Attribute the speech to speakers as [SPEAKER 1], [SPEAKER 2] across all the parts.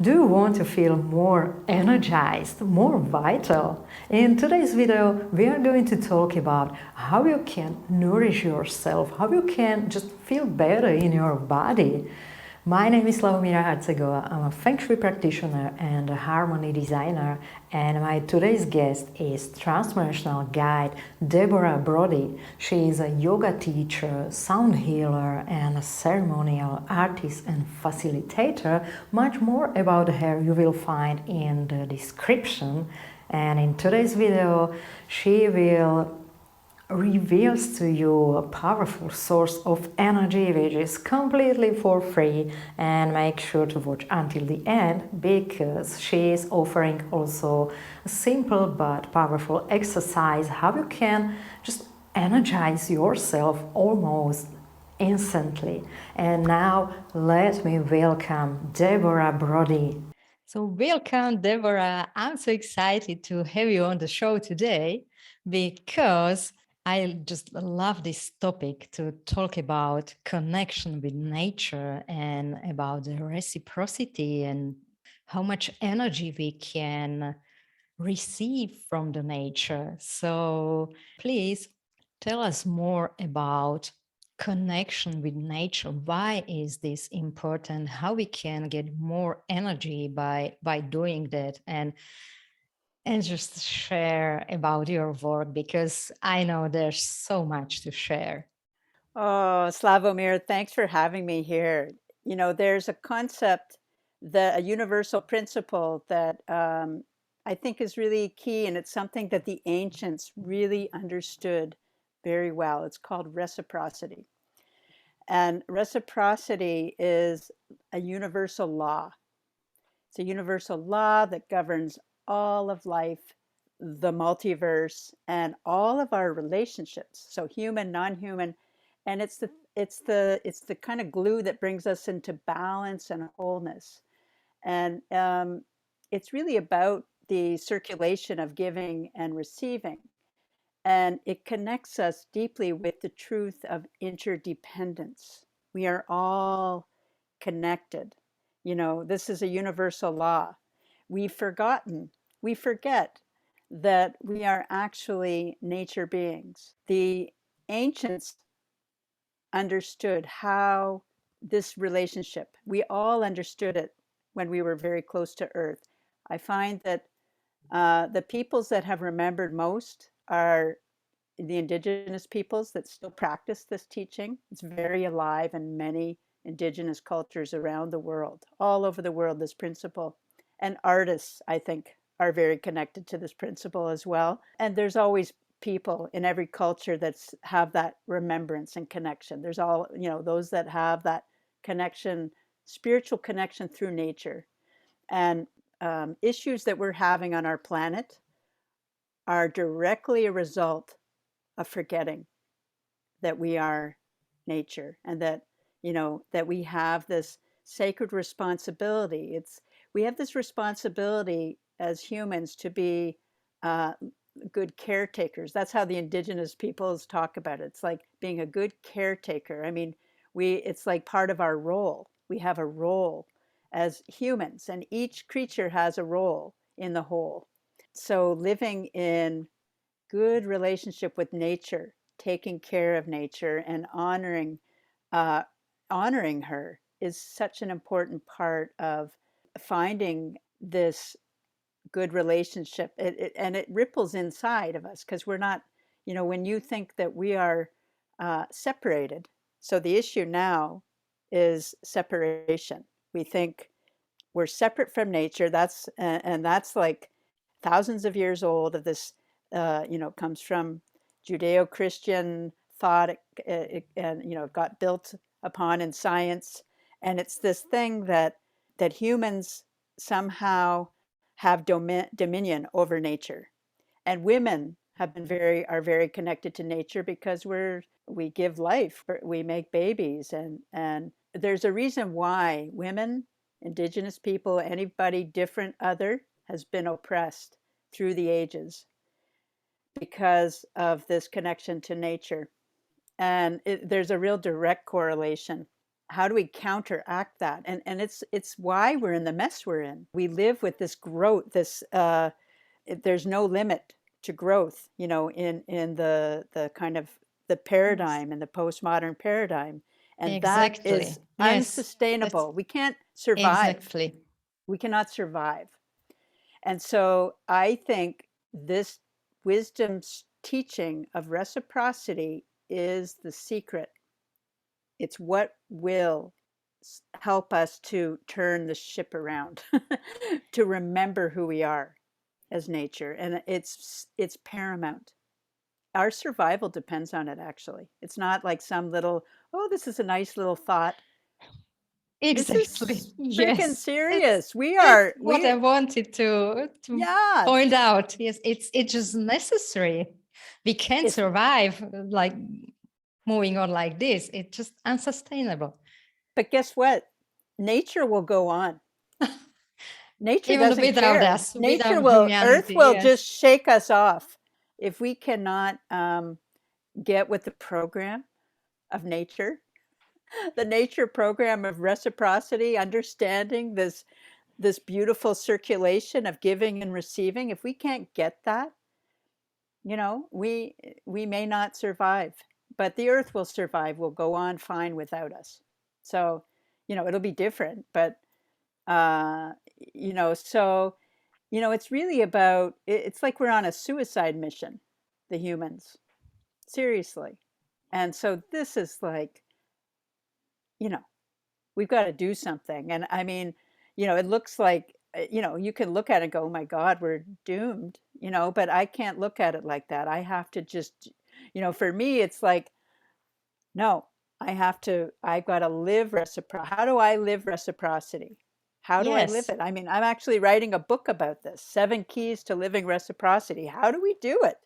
[SPEAKER 1] Do you want to feel more energized, more vital? In today's video, we are going to talk about how you can nourish yourself, how you can just feel better in your body. My name is Slavomira Harcegova. I'm a Feng Shui practitioner and a harmony designer, and my today's guest is transformational guide Deborah Brody. She is a yoga teacher, sound healer, and a ceremonial artist and facilitator. Much more about her you will find in the description. And in today's video, she will reveals to you a powerful source of energy which is completely for free, and make sure to watch until the end because she is offering also a simple but powerful exercise how you can just energize yourself almost instantly. And now let me welcome Deborah Brody. So welcome, Deborah. I'm so excited to have you on the show today because I just love this topic to talk about connection with nature and about the reciprocity and how much energy we can receive from the nature. So please tell us more about connection with nature. Why is this important? How we can get more energy by doing that, and just share about your work because I know there's so much to share.
[SPEAKER 2] Oh, Slavomir, thanks for having me here. You know, there's a concept, that a universal principle that I think is really key, and it's something that the ancients really understood very well. It's called reciprocity. And reciprocity is a universal law. It's a universal law that governs all of life, the multiverse, and all of our relationships. So human, non-human, and it's the kind of glue that brings us into balance and wholeness. And it's really about the circulation of giving and receiving. And it connects us deeply with the truth of interdependence. We are all connected. You know, this is a universal law. We've forgotten, we forget that we are actually nature beings. The ancients understood how this relationship, we all understood it when we were very close to Earth. I find that the peoples that have remembered most are the indigenous peoples that still practice this teaching. It's very alive in many indigenous cultures around the world, all over the world, this principle. And artists, I think, are very connected to this principle as well. And there's always people in every culture that's have that remembrance and connection. There's all, you know, those that have that connection, spiritual connection through nature. And issues that we're having on our planet are directly a result of forgetting that we are nature, and that, you know, that we have this sacred responsibility. We have this responsibility as humans to be uh, good caretakers. That's how the indigenous peoples talk about it. It's like being a good caretaker. I mean, it's like part of our role. We have a role as humans, and each creature has a role in the whole. So living in good relationship with nature, taking care of nature, and uh, honoring her is such an important part of finding this good relationship. And it ripples inside of us because we're not, you know, when you think that we are separated. So the issue now is separation. We think we're separate from nature. And that's like thousands of years old of this, you know, comes from Judeo-Christian thought, and, you know, got built upon in science. And it's this thing that humans somehow have dominion over nature. And women are very connected to nature because we give life, we make babies, and there's a reason why women, indigenous people, anybody different other, has been oppressed through the ages because of this connection to nature. And there's a real direct correlation. how do we counteract that? And it's why we're in the mess we're in. We live with this growth, this there's no limit to growth, in the kind of the
[SPEAKER 1] Yes.
[SPEAKER 2] paradigm, and the postmodern paradigm. And that
[SPEAKER 1] Exactly.
[SPEAKER 2] is
[SPEAKER 1] Yes. That's
[SPEAKER 2] unsustainable. We can't survive.
[SPEAKER 1] exactly.
[SPEAKER 2] We cannot survive. And so I think this wisdom's teaching of reciprocity is the secret. It's what will help us to turn the ship around, to remember who we are as nature. And it's paramount. Our survival depends on it, actually. It's not like some little, oh, this is a nice little thought. This
[SPEAKER 1] Exactly.
[SPEAKER 2] is freaking
[SPEAKER 1] Yes. It's
[SPEAKER 2] serious.
[SPEAKER 1] it's what I wanted to
[SPEAKER 2] Yeah,
[SPEAKER 1] point out. Yes, it's just necessary. We can't
[SPEAKER 2] it's,
[SPEAKER 1] survive like moving on like this. It's just unsustainable.
[SPEAKER 2] but guess what? Nature will go on. Nature
[SPEAKER 1] Even
[SPEAKER 2] doesn't
[SPEAKER 1] without
[SPEAKER 2] care.
[SPEAKER 1] us, without
[SPEAKER 2] Earth
[SPEAKER 1] humanity.
[SPEAKER 2] will just
[SPEAKER 1] Yes.
[SPEAKER 2] shake us off if we cannot get with the program of nature, the nature program of reciprocity, understanding this beautiful circulation of giving and receiving. If we can't get that, we may not survive, but the earth will survive, will go on fine without us. So, it'll be different, but uh, so it's really about, it's like we're on a suicide mission, the humans, seriously. And so this is like, you know, we've got to do something. And I mean, it looks like, you can look at it and go, oh my God, we're doomed, but I can't look at it like that. I have to just, for me, it's like, no, I've got to live reciprocity. How do I live reciprocity? How do I live
[SPEAKER 1] Yes.
[SPEAKER 2] it? I mean, I'm actually writing a book about this, 7 keys to living reciprocity. How do we do it?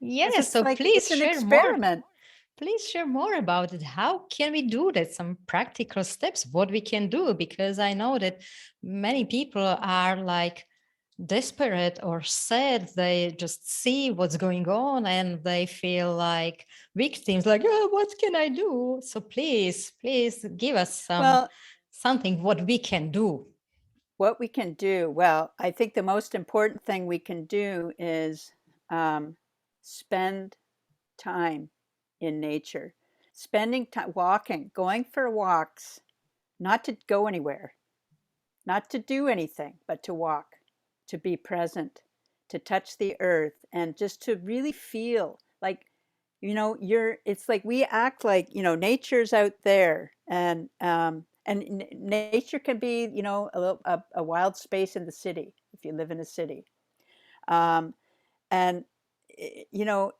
[SPEAKER 2] Because
[SPEAKER 1] Yes.
[SPEAKER 2] it's
[SPEAKER 1] So
[SPEAKER 2] like,
[SPEAKER 1] please
[SPEAKER 2] it's an
[SPEAKER 1] share more.
[SPEAKER 2] experiment.
[SPEAKER 1] Please share more about it. How can we do that? Some practical steps, what we can do, because I know that many people are like desperate or sad. They just see what's going on and they feel like victims, like, oh, what can I do? So please give us
[SPEAKER 2] Well,
[SPEAKER 1] something what we can do.
[SPEAKER 2] what we can do, well, I think the most important thing we can do is spend time in nature, spending time walking, going for walks, not to go anywhere, not to do anything, but to walk, to be present, to touch the earth, and just to really feel like, it's like we act like, nature's out there, and nature can be, a wild space in the city if you live in a city. Um, and,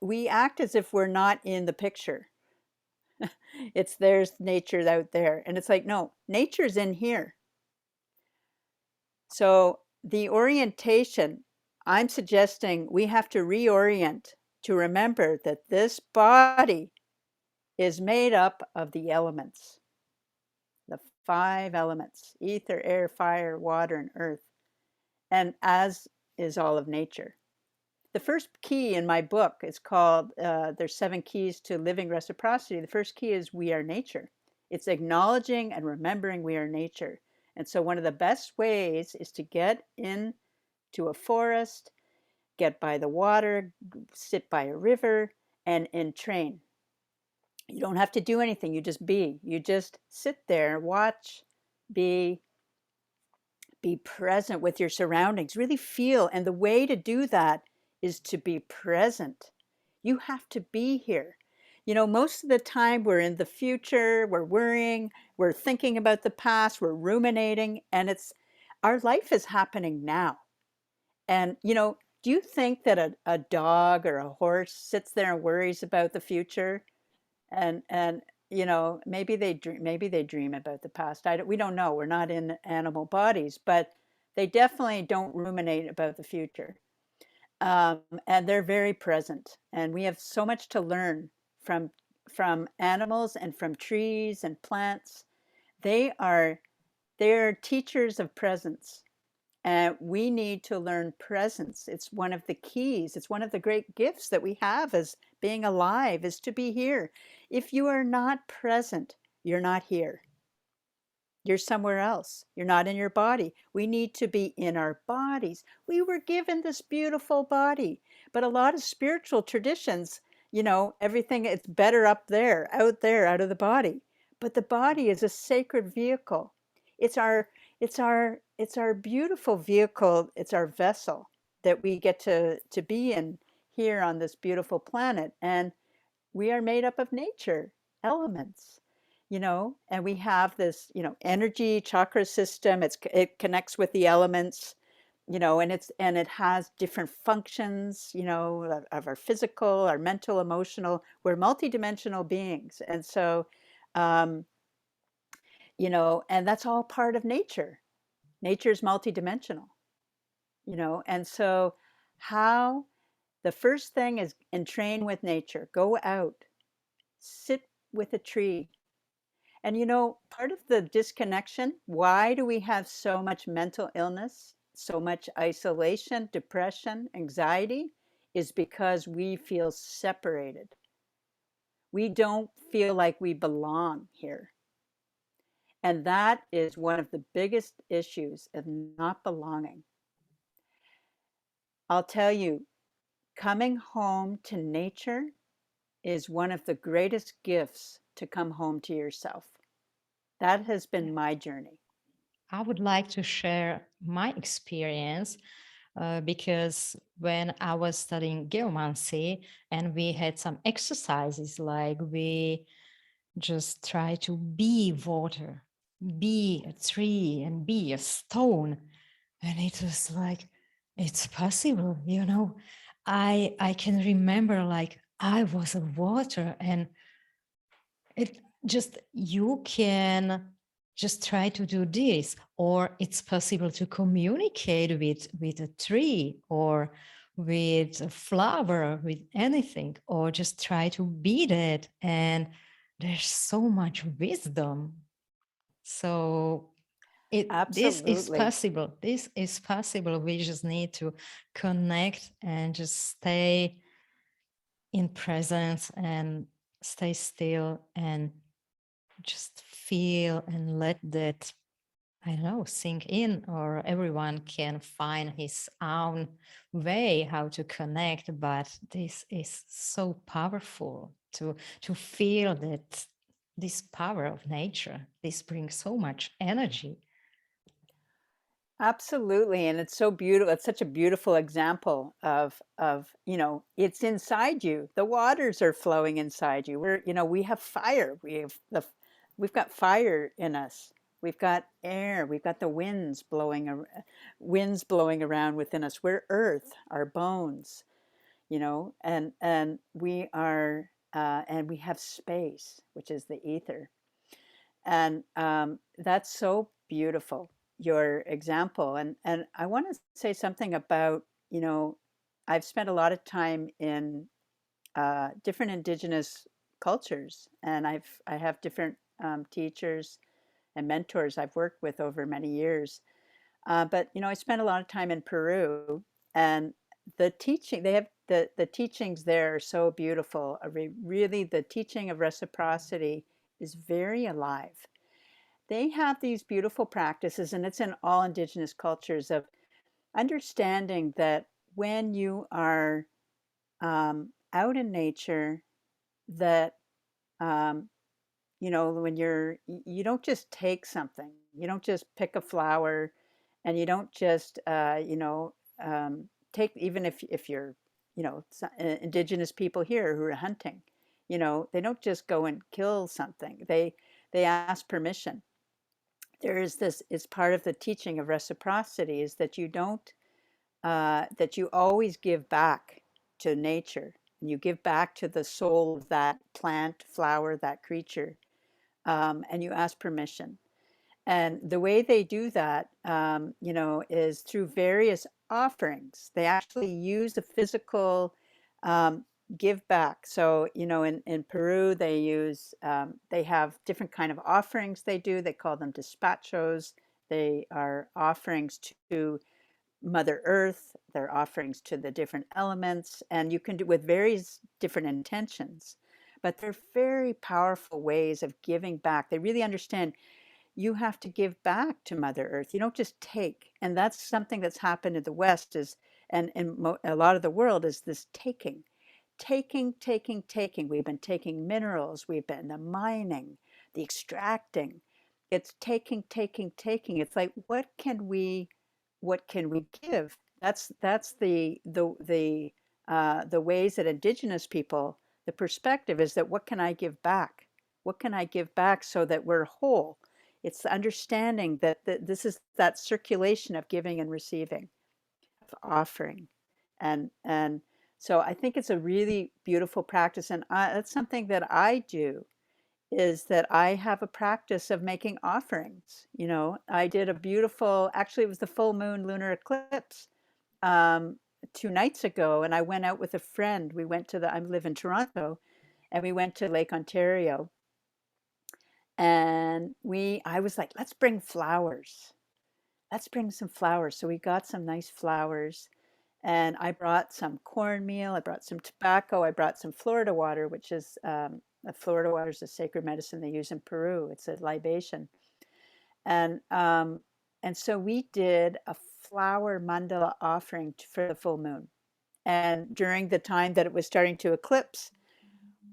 [SPEAKER 2] we act as if we're not in the picture. There's nature out there. And it's like, no, nature's in here. So the orientation, I'm suggesting we have to reorient to remember that this body is made up of the elements, the 5 elements: ether, air, fire, water, and earth, and as is all of nature. The first key in my book is called, there's 7 keys to living reciprocity. The first key is we are nature. It's acknowledging and remembering we are nature. And so one of the best ways is to get into a forest, get by the water, sit by a river, and train. You don't have to do anything. You just be. You just sit there, watch, be, be present with your surroundings, really feel. And the way to do that is to be present. You have to be here. Most of the time we're in the future, we're worrying, we're thinking about the past, we're ruminating, and our life is happening now. And, do you think that a dog or a horse sits there and worries about the future? And maybe they dream about the past. We don't know. We're not in animal bodies, but they definitely don't ruminate about the future. And they're very present. And we have so much to learn from from animals and from trees and plants. They're teachers of presence. And we need to learn presence. It's one of the keys. It's one of the great gifts that we have as being alive, is to be here. If you are not present, you're not here. You're somewhere else. You're not in your body. We need to be in our bodies. We were given this beautiful body. But a lot of spiritual traditions, everything it's better up there, out of the body. But the body is a sacred vehicle. It's our it's our beautiful vehicle. It's our vessel that we get to be in here on this beautiful planet. And we are made up of nature, elements, and we have this, energy chakra system. It connects with the elements, and it has different functions, of our physical, our mental, emotional. We're multidimensional beings. And so, um, and that's all part of nature. Nature is multidimensional, and so how the first thing is entrain with nature. Go out, sit with a tree. And part of the disconnection, why do we have so much mental illness, so much isolation, depression, anxiety, is because we feel separated. We don't feel like we belong here. And that is one of the biggest issues of not belonging. I'll tell you, coming home to nature is one of the greatest gifts to come home to yourself. That has
[SPEAKER 1] Yeah.
[SPEAKER 2] been my journey.
[SPEAKER 1] I would like to share my experience because when I was studying geomancy and we had some exercises like we just try to be water, be a tree, and be a stone. And it was like, it's possible, you know. I can remember like I was a water and it just you can just try to do this, or it's possible to communicate with a tree or with a flower, with anything, or just try to be that. And there's so much wisdom. So this is
[SPEAKER 2] Absolutely.
[SPEAKER 1] possible. This is possible. We just need to connect and just stay in presence and stay still and just feel and let that, I don't know, sink in, or everyone can find his own way how to connect. But this is so powerful to feel that this power of nature. This brings so much energy.
[SPEAKER 2] Absolutely, and it's so beautiful. It's such a beautiful example of it's inside you. The waters are flowing inside you. We have fire. We've got fire in us. We've got air. We've got the winds blowing around within us. We're earth, our bones, and we have space, which is the ether. And that's so beautiful, your example. And I want to say something about, I've spent a lot of time in different Indigenous cultures, and I have different teachers and mentors I've worked with over many years. But I spent a lot of time in Peru, and they have the teachings there are so beautiful. Really, the teaching of reciprocity is very alive. They have these beautiful practices, and it's in all Indigenous cultures, of understanding that when you are out in nature, that um, when you don't just take something, you don't just pick a flower, and you don't just take, even if you're Indigenous people here who are hunting, they don't just go and kill something. They ask permission. There is this, it's part of the teaching of reciprocity, is that you don't that you always give back to nature, and you give back to the soul of that plant, flower, that creature, and you ask permission. And the way they do that, is through various offerings. They actually use the physical um, give back. So, in Peru, they have different kind of offerings they do. They call them despachos. They are offerings to Mother Earth. They're offerings to the different elements, and you can do with various different intentions. But they're very powerful ways of giving back. They really understand you have to give back to Mother Earth. You don't just take. And that's something that's happened in the West is, and in a lot of the world is this taking, taking. We've been taking minerals. We've been the mining, the extracting. It's taking. It's like, what can we give? That's the ways that Indigenous people, the perspective is that what can I give back? What can I give back so that we're whole? It's the understanding that this is that circulation of giving and receiving, of offering. And so I think it's a really beautiful practice. And that's something that I do is that I have a practice of making offerings. You know, I did a beautiful, actually, it was the full moon lunar eclipse um, 2 nights ago, and I went out with a friend. We went to I live in Toronto, and we went to Lake Ontario, and I was like, let's bring flowers. Let's bring some flowers. So we got some nice flowers, and I brought some cornmeal. I brought some tobacco. I brought some Florida water, which is Florida water is a sacred medicine they use in Peru. It's a libation, and um, and so we did a flower mandala offering for the full moon. And during the time that it was starting to eclipse,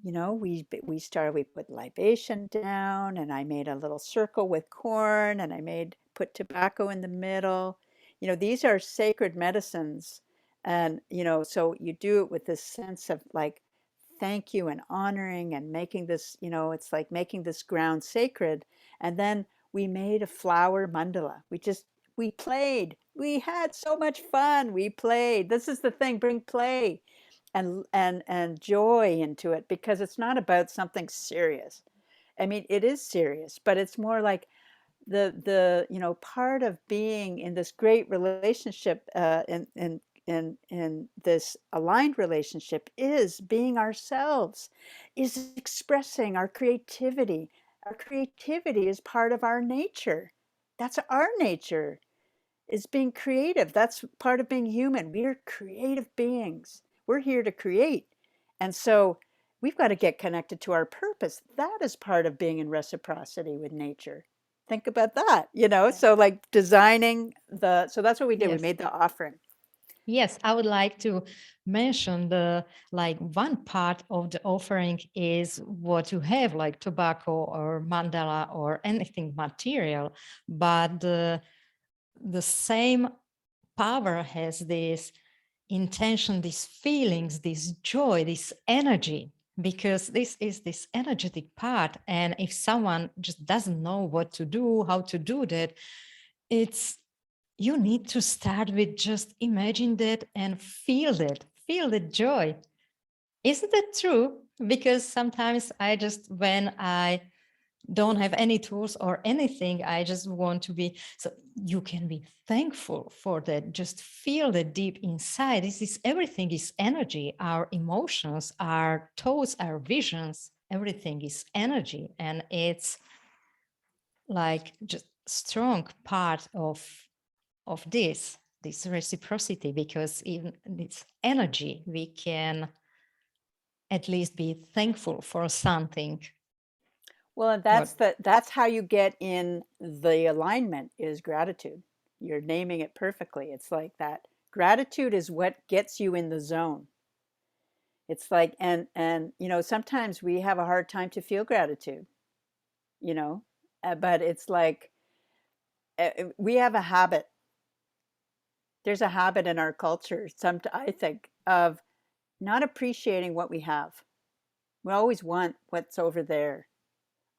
[SPEAKER 2] you know, we put libation down, and I made a little circle with corn, and I put tobacco in the middle. You know, these are sacred medicines, and you know, so you do it with this sense of like thank you and honoring and making this, you know, it's like making this ground sacred. And then we made a flower mandala. We played. We had so much fun. We played. This is the thing, bring play and joy into it, because it's not about something serious. I mean, it is serious, but it's more like the you know, part of being in this great relationship, in this aligned relationship, is being ourselves, is expressing our creativity. Our creativity is part of our nature. That's our nature, is being creative. That's part of being human. We are creative beings. We're here to create. And so we've got to get connected to our purpose. That is part of being in reciprocity with nature. Think about that, you know?
[SPEAKER 3] Yeah.
[SPEAKER 2] So like so that's what we did. We
[SPEAKER 3] Yes.
[SPEAKER 2] made the offering.
[SPEAKER 3] Yes, I would like to mention the like one part of the offering is what you have, like tobacco or mandala or anything material, but the same power has this intention, these feelings, this joy, this energy, because this is this energetic part. And if someone just doesn't know what to do, how to do that, it's you need to start with just imagine that and feel the joy. Isn't that true? Because sometimes I just, when I don't have any tools or anything, I just want to be, so you can be thankful for that. Just feel that deep inside. This is everything is energy. Our emotions, our thoughts, our visions, everything is energy. And it's like just strong part of this reciprocity, because in this energy we can at least be thankful for something.
[SPEAKER 2] Well, and
[SPEAKER 3] What?
[SPEAKER 2] that's how you get in the alignment, is gratitude. You're naming it perfectly. It's like that. Gratitude is what gets you in the zone. It's like, and you know, sometimes we have a hard time to feel gratitude, you know, but it's like we have a habit. There's a habit in our culture, I think, of not appreciating what we have. We always want what's over there.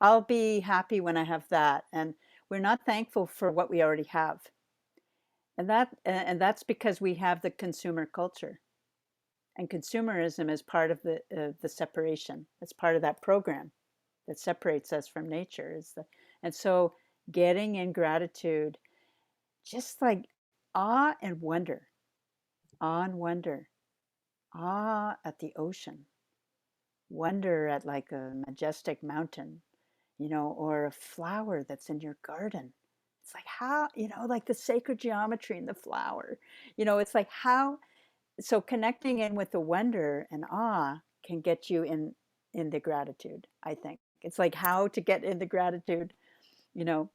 [SPEAKER 2] I'll be happy when I have that, and we're not thankful for what we already have. And that's because we have the consumer culture. And consumerism is part of the separation. It's part of that program that separates us from nature. And so getting in gratitude, just like awe and wonder, awe and wonder, awe at the ocean, wonder at like a majestic mountain, you know, or a flower that's in your garden. It's like how, you know, like the sacred geometry in the flower, you know, it's like how, so connecting in with the wonder and awe can get you in the gratitude, I think. It's like how to get into gratitude, you know.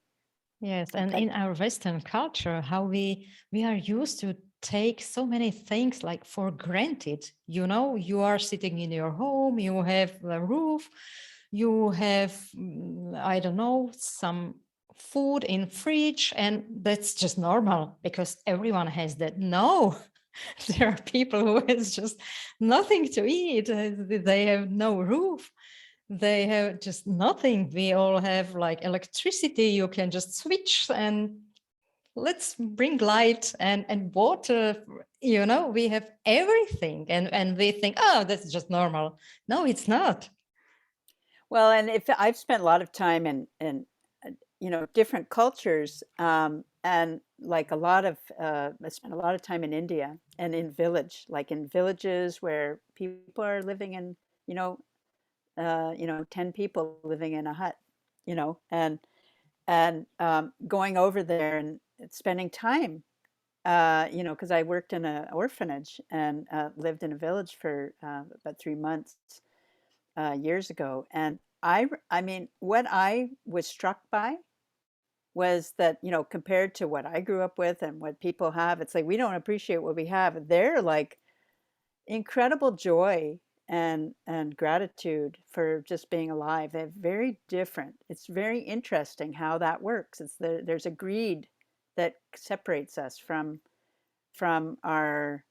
[SPEAKER 3] Yes, and
[SPEAKER 2] Okay.
[SPEAKER 3] in our Western culture, how we are used to take so many things like for granted. You know, you are sitting in your home, you have a roof, you have I don't know, some food in fridge, and that's just normal because everyone has that. No, there are people who has just nothing to eat. They have no roof. They have just nothing. We all have like electricity. You can just switch and let's bring light and water. You know, we have everything, and we think, oh, that's just normal. No, it's not.
[SPEAKER 2] Well, and if I've spent a lot of time in different cultures, and like a lot of I spent a lot of time in India and in like in villages where people are living in, you know, 10 people living in a hut, and going over there and spending time, because I worked in an orphanage and lived in a village for about 3 months years ago. And I mean, what I was struck by was that, compared to what I grew up with and what people have, it's like we don't appreciate what we have. They're like incredible joy and gratitude for just being alive. They're very different. It's very interesting how that works. There's a greed that separates us from our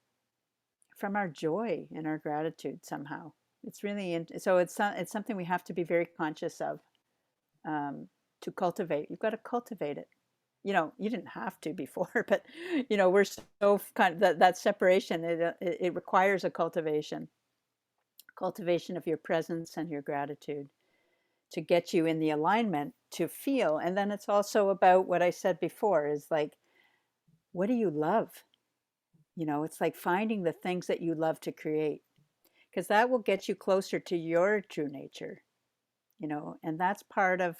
[SPEAKER 2] from our joy and our gratitude somehow. It's really so it's something we have to be very conscious of, to cultivate. You've got to cultivate it. You didn't have to before, but we're so kind of that separation. It requires a cultivation of your presence and your gratitude to get you in the alignment to feel. And then it's also about what I said before is like, what do you love? It's like finding the things that you love to create, because that will get you closer to your true nature, and that's part of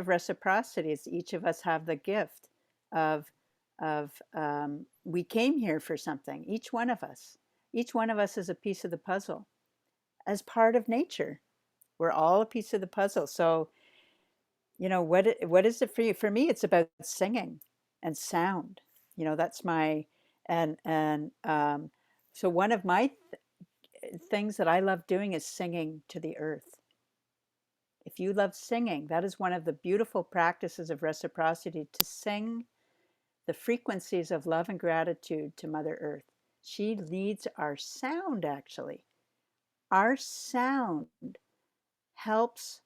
[SPEAKER 2] reciprocity. Is each of us have the gift of we came here for something. Each one of us is a piece of the puzzle as part of nature. We're all a piece of the puzzle. So what is it for you? For me, it's about singing and sound. That's my and so one of my things that I love doing is singing to the earth. If you love singing, that is one of the beautiful practices of reciprocity, to sing the frequencies of love and gratitude to Mother Earth. She needs our sound, actually. Our sound helps.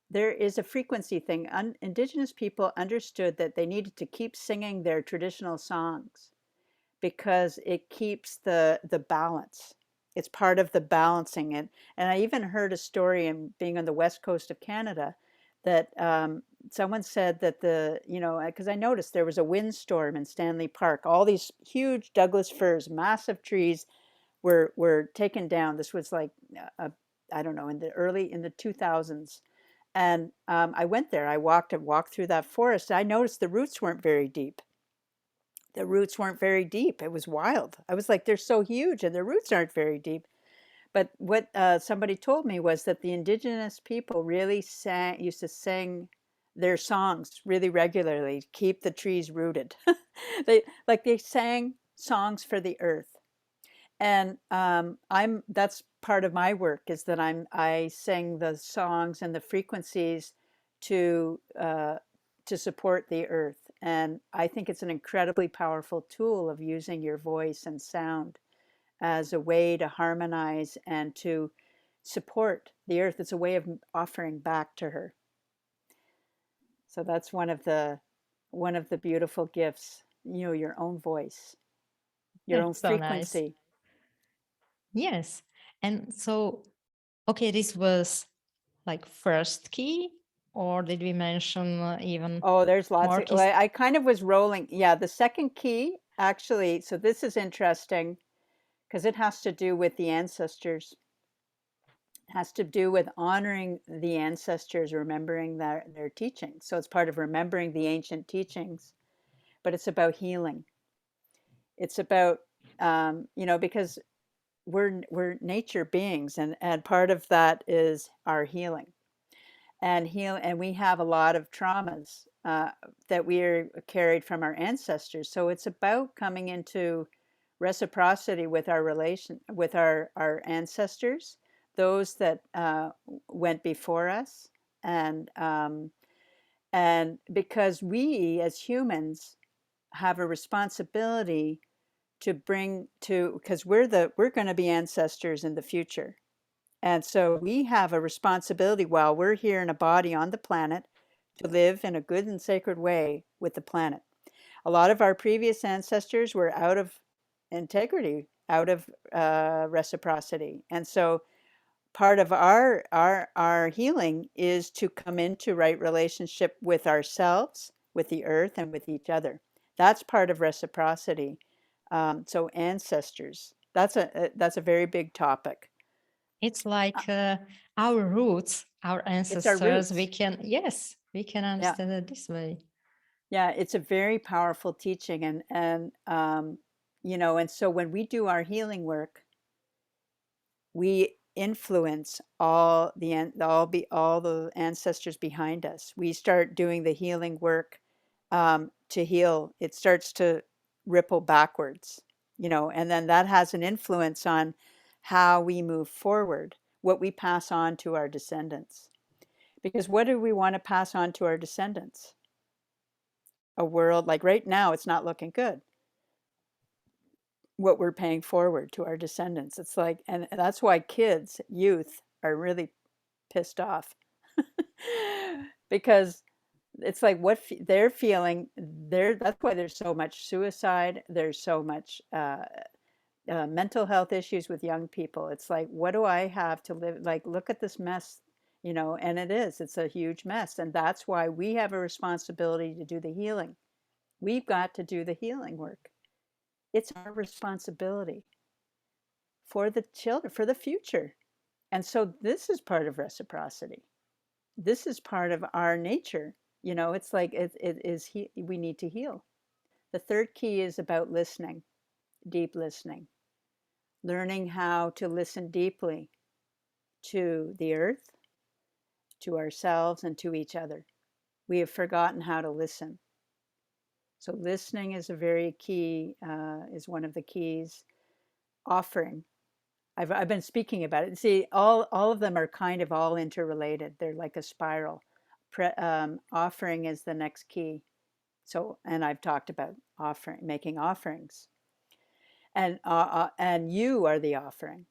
[SPEAKER 2] There is a frequency thing. Indigenous people understood that they needed to keep singing their traditional songs because it keeps the balance. It's part of the balancing. And I even heard a story in being on the west coast of Canada that someone said that because I noticed there was a windstorm in Stanley Park. All these huge Douglas firs, massive trees, were taken down. This was like I don't know, in the 2000s. And I went there. I walked through that forest. I noticed the roots weren't very deep. It was wild. I was like, they're so huge and their roots aren't very deep. But what somebody told me was that the Indigenous people really used to sing their songs really regularly, to keep the trees rooted. They sang songs for the earth. And that's part of my work, is that I sing the songs and the frequencies to support the earth. And I think it's an incredibly powerful tool of using your voice and sound as a way to harmonize and to support the earth. It's a way of offering back to her. So that's one of the beautiful gifts, your own voice, your own
[SPEAKER 3] That's so nice.
[SPEAKER 2] frequency.
[SPEAKER 3] Yes. And so, okay, this was like first key, or did we mention even
[SPEAKER 2] Oh, there's lots
[SPEAKER 3] more
[SPEAKER 2] of, well,
[SPEAKER 3] keys?
[SPEAKER 2] I kind of was rolling. Yeah, the second key, actually, so this is interesting because it has to do with the ancestors. It has to do with honoring the ancestors, remembering their teachings. So it's part of remembering the ancient teachings, but it's about healing. It's about, because we're nature beings, and part of that is our healing. And we have a lot of traumas that we are carried from our ancestors. So it's about coming into reciprocity with our relation, with our ancestors, those that went before us, and because we as humans have a responsibility to bring to, because we're going to be ancestors in the future. And so we have a responsibility while we're here in a body on the planet to live in a good and sacred way with the planet. A lot of our previous ancestors were out of integrity, out of reciprocity. And so part of our healing is to come into right relationship with ourselves, with the earth, and with each other. That's part of reciprocity. So ancestors, that's a very big topic.
[SPEAKER 3] It's like our roots, our
[SPEAKER 2] It's our
[SPEAKER 3] ancestors.
[SPEAKER 2] roots.
[SPEAKER 3] Yes, we can
[SPEAKER 2] Yeah,
[SPEAKER 3] understand it this way.
[SPEAKER 2] yeah. It's a very powerful teaching, and you know, and so when we do our healing work, we influence all the ancestors behind us. We start doing the healing work to heal. It starts to ripple backwards, you know, and then that has an influence on how we move forward, what we pass on to our descendants. Because what do we want to pass on to our descendants? A world like right now, it's not looking good. What we're paying forward to our descendants. It's like, and that's why kids, youth, are really pissed off because it's like what they're feeling. That's why there's so much suicide. There's so much mental health issues with young people. It's like, what do I have to live? Like, look at this mess, you know, and it's a huge mess. And that's why we have a responsibility to do the healing. We've got to do the healing work. It's our responsibility for the children, for the future. And so this is part of reciprocity. This is part of our nature. You know, it's like we need to heal. The third key is about listening, deep listening, learning how to listen deeply to the earth, to ourselves, and to each other. We have forgotten how to listen. So listening is a very key, is one of the keys. Offering. I've been speaking about it. See, all of them are kind of all interrelated. They're like a spiral. Offering is the next key. So, and I've talked about making offerings, and you are the offering.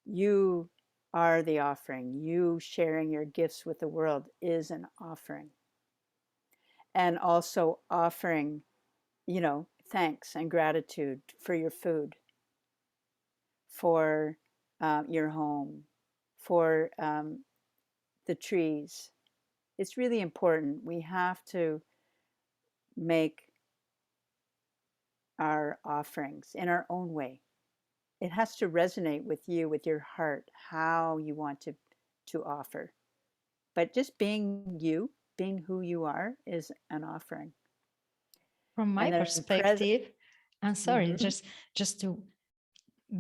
[SPEAKER 2] You are the offering. You sharing your gifts with the world is an offering, and also offering, you know, thanks and gratitude for your food, for your home, for the trees. It's really important. We have to make our offerings in our own way. It has to resonate with you, with your heart, how you want to offer. But just being you, being who you are, is an offering.
[SPEAKER 3] From my
[SPEAKER 2] And then
[SPEAKER 3] perspective, I'm sorry,
[SPEAKER 2] mm-hmm.
[SPEAKER 3] just to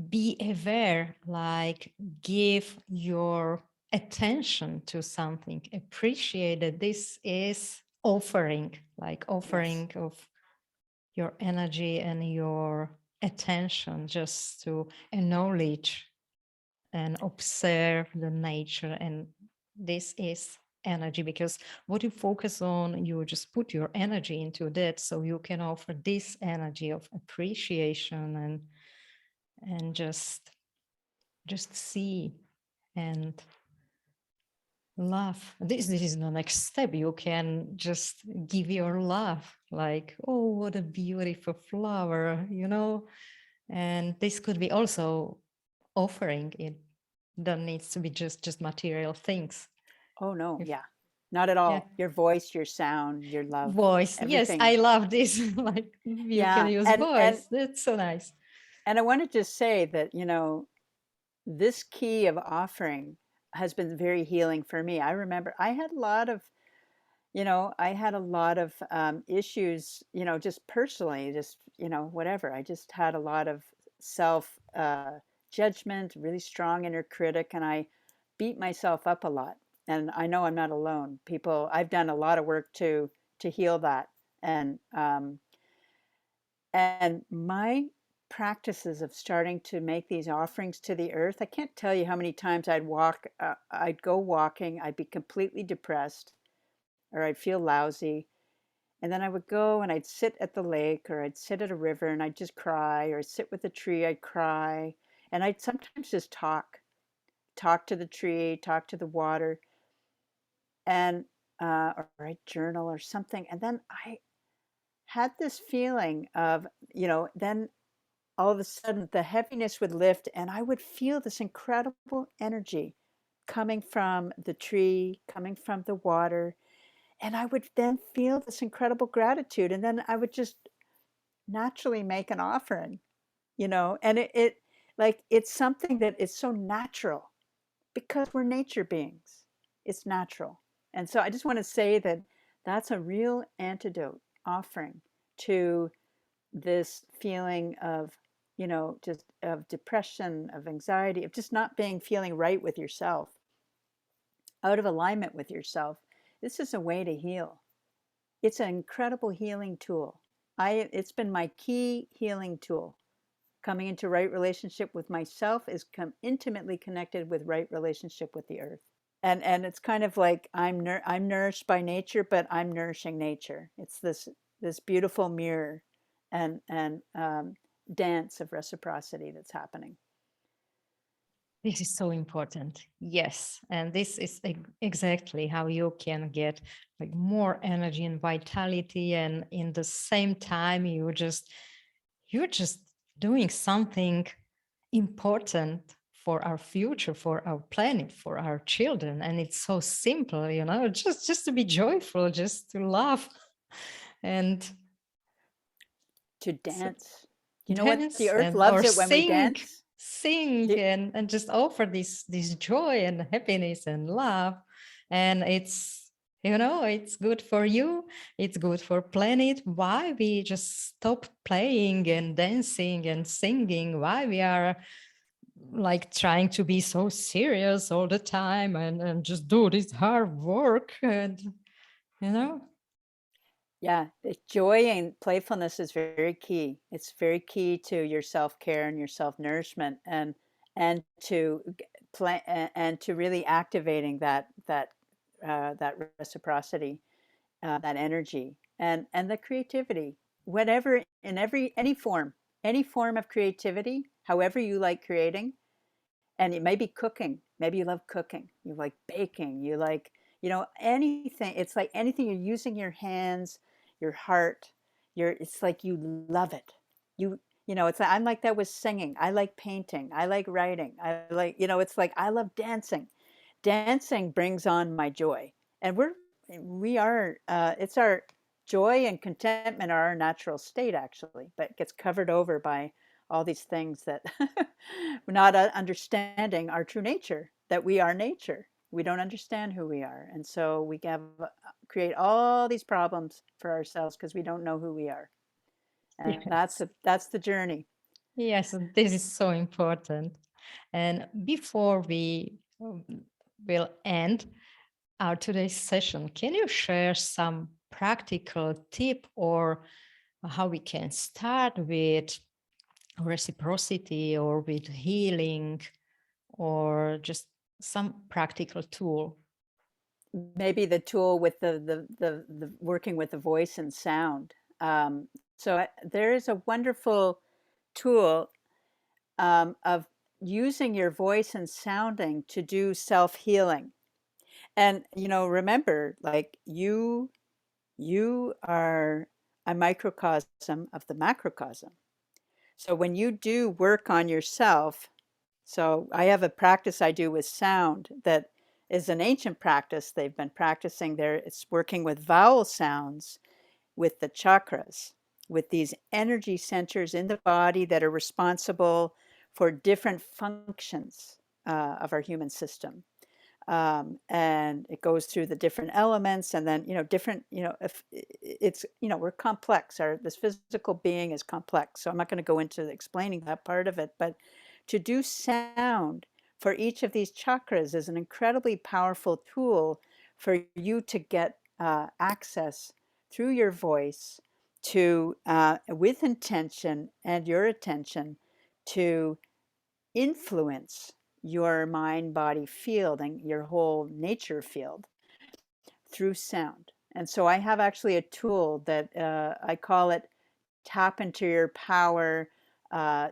[SPEAKER 3] be aware, like give your attention to something, appreciate that this is offering, like offering
[SPEAKER 2] Yes.
[SPEAKER 3] of your energy and your attention, just to acknowledge and observe the nature. And this is energy, because what you focus on, you just put your energy into that, so you can offer this energy of appreciation and just see and love. This is the next step. You can just give your love, like, oh, what a beautiful flower, you know. And this could be also offering. It don't needs to be just material things.
[SPEAKER 2] Oh no,
[SPEAKER 3] If
[SPEAKER 2] yeah, not at
[SPEAKER 3] yeah,
[SPEAKER 2] all. Your voice, your sound, your love,
[SPEAKER 3] voice. Yes,
[SPEAKER 2] everything.
[SPEAKER 3] I love this. Like you can
[SPEAKER 2] Yeah,
[SPEAKER 3] use
[SPEAKER 2] and
[SPEAKER 3] voice. That's so nice.
[SPEAKER 2] I want to just say that, you know, this key of offering has been very healing for me. I remember I had a lot of, you know, I had a lot of issues, you know, just personally, just, you know, whatever. I just had a lot of self judgment, really strong inner critic, and I beat myself up a lot. And I know I'm not alone. People, I've done a lot of work to to heal that. And my practices of starting to make these offerings to the earth, I can't tell you how many times I'd go walking, I'd be completely depressed, or I'd feel lousy. And then I would go and I'd sit at the lake, or I'd sit at a river and I'd just cry, or I'd sit with a tree, I'd cry. And I'd sometimes just talk to the tree, talk to the water, and or I'd journal or something. And then I had this feeling of, then all of a sudden the heaviness would lift and I would feel this incredible energy coming from the tree, coming from the water. And I would then feel this incredible gratitude. And then I would just naturally make an offering, and it like it's something that is so natural because we're nature beings. It's natural. And so I just want to say that that's a real antidote offering to this feeling of, just of depression, of anxiety, of just not feeling right with yourself, out of alignment with yourself. This is a way to heal. It's an incredible healing tool. It's been my key healing tool. Coming into right relationship with myself is intimately connected with right relationship with the earth. And it's kind of like I'm nourished by nature, but I'm nourishing nature. It's this beautiful mirror and dance of reciprocity that's happening.
[SPEAKER 3] This is so important. Yes. And this is exactly how you can get like more energy and vitality. And in the same time, you're just doing something important for our future, for our planet, for our children. And it's so simple, just to be joyful, just to laugh and
[SPEAKER 2] To dance. You know what? The
[SPEAKER 3] dance
[SPEAKER 2] earth
[SPEAKER 3] and or
[SPEAKER 2] loves it when we
[SPEAKER 3] sing
[SPEAKER 2] dance.
[SPEAKER 3] and just offer this joy and happiness and love. And it's good for you, it's good for planet. Why we just stop playing and dancing and singing? Why we are like trying to be so serious all the time and just do this hard work? And
[SPEAKER 2] Yeah, joy and playfulness is very key. It's very key to your self-care and your self-nourishment, and to play and to really activating that reciprocity, that energy, and the creativity, whatever, in any form of creativity, however you like creating. And it may be cooking. Maybe you love cooking. You like baking. You like, anything. It's like anything. You're using your hands, your heart. It's like you love it. It's like, I'm like that with singing. I like painting. I like writing. I like, it's like I love dancing. Dancing brings on my joy. And it's our joy and contentment are our natural state, actually, but it gets covered over by all these things that we're not understanding our true nature, that we are nature. We don't understand who we are. And so we create all these problems for ourselves because we don't know who we are. And
[SPEAKER 3] yes.
[SPEAKER 2] that's the journey.
[SPEAKER 3] Yes, this is so important. And before we will end our today's session, can you share some practical tip or how we can start with reciprocity or with healing, or just some practical tool?
[SPEAKER 2] Maybe the tool with the working with the voice and sound. So there is a wonderful tool of using your voice and sounding to do self-healing. And remember, like you are a microcosm of the macrocosm. So when you do work on yourself, so I have a practice I do with sound that is an ancient practice. They've been practicing there. It's working with vowel sounds, with the chakras, with these energy centers in the body that are responsible for different functions of our human system. And it goes through the different elements, and then different, if it's, we're complex. This physical being is complex, so I'm not going to go into explaining that part of it. But to do sound for each of these chakras is an incredibly powerful tool for you to get access through your voice to, with intention and your attention, to influence your mind-body field and your whole nature field through sound. And so I have actually a tool that I call it Tap into Your Power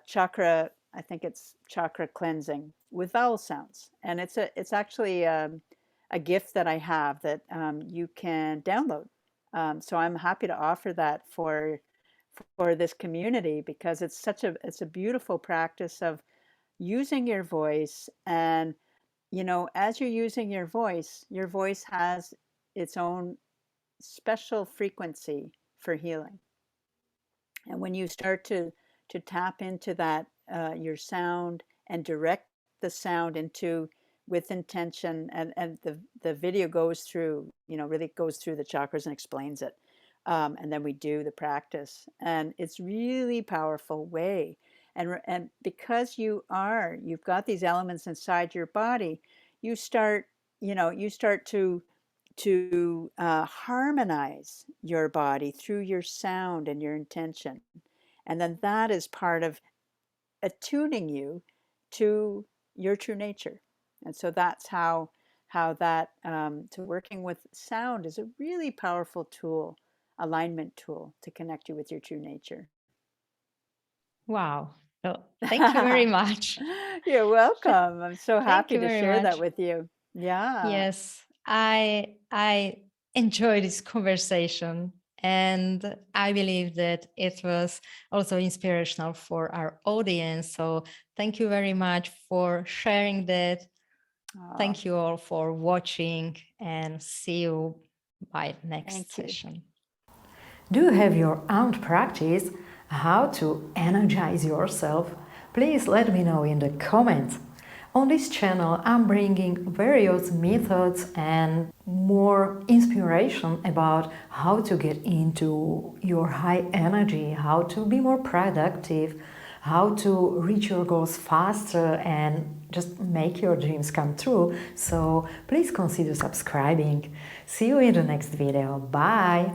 [SPEAKER 2] Chakra. I think it's chakra cleansing with vowel sounds. And it's actually a gift that I have that you can download. So I'm happy to offer that for this community, because it's a beautiful practice of using your voice. And as you're using your voice has its own special frequency for healing. And when you start to tap into that, your sound, and direct the sound into with intention, and the video goes through, really goes through the chakras and explains it. And then we do the practice, and it's really powerful way. And because you've got these elements inside your body, you start to harmonize your body through your sound and your intention. And then that is part of attuning you to your true nature. And so that's how that, to working with sound is a really powerful tool, alignment tool, to connect you with your true nature.
[SPEAKER 3] Wow. So thank you very much.
[SPEAKER 2] You're welcome. I'm so
[SPEAKER 3] Thank
[SPEAKER 2] happy
[SPEAKER 3] you
[SPEAKER 2] to
[SPEAKER 3] very
[SPEAKER 2] share that
[SPEAKER 3] much.
[SPEAKER 2] with you. Yeah.
[SPEAKER 3] Yes, I enjoy this conversation, and I believe that it was also inspirational for our audience. So thank you very much for sharing that. Thank you all for watching, and see you by next session.
[SPEAKER 1] Do you have your own practice? How to energize yourself? Please let me know in the comments. On this channel, I'm bringing various methods and more inspiration about how to get into your high energy, how to be more productive, how to reach your goals faster and just make your dreams come true. So please consider subscribing. See you in the next video. Bye!